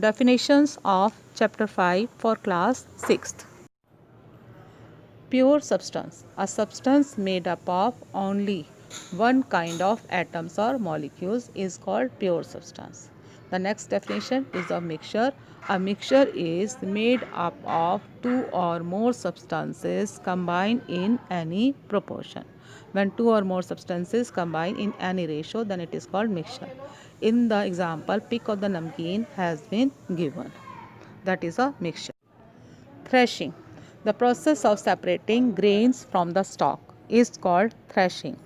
Definitions of Chapter 5 for Class 6th. Pure substance. A substance made up of only one kind of atoms or molecules is called pure substance. The next definition is of mixture. A mixture is made up of two or more substances combined in any proportion. When two or more substances combine in any ratio, then it is called mixture. In the example, pick of the namkeen has been given. That is a mixture. Threshing. The process of separating grains from the stalk is called threshing.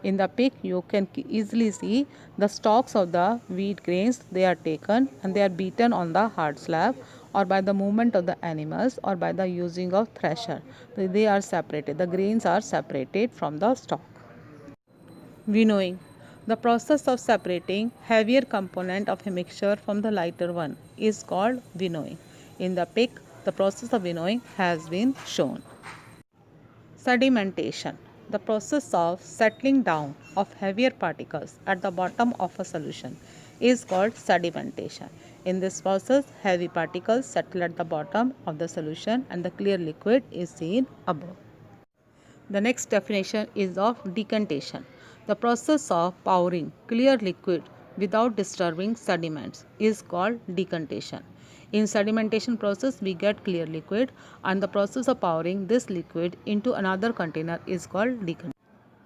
In the pic, you can easily see the stalks of the wheat grains. They are taken and they are beaten on the hard slab, or by the movement of the animals, or by the using of thresher. They are separated. The grains are separated from the stalk. Winnowing. The process of separating heavier component of a mixture from the lighter one is called winnowing. In the pic, the process of winnowing has been shown. Sedimentation. The process of settling down of heavier particles at the bottom of a solution is called sedimentation. In this process, heavy particles settle at the bottom of the solution and the clear liquid is seen above. The next definition is of decantation. The process of pouring clear liquid without disturbing sediments is called decantation. In sedimentation process, we get clear liquid, and the process of pouring this liquid into another container is called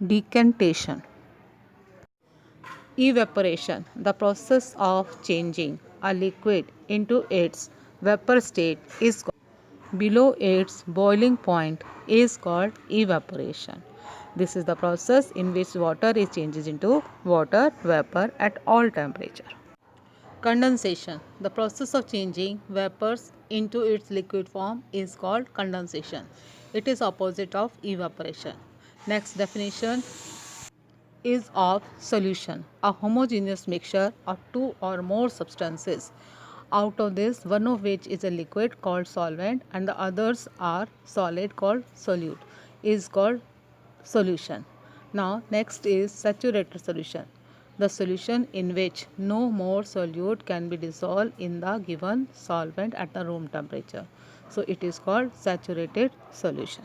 decantation. Evaporation. The process of changing a liquid into its vapor state is called below its boiling point is called evaporation. This is the process in which water is changes into water vapor at all temperature. Condensation. The process of changing vapors into its liquid form is called condensation. It is opposite of evaporation. Next definition is of solution, a homogeneous mixture of two or more substances. Out of this, one of which is a liquid called solvent and the others are solid called solute, is called solution. Now next is saturated solution, the solution in which no more solute can be dissolved in the given solvent at the room temperature. So it is called saturated solution.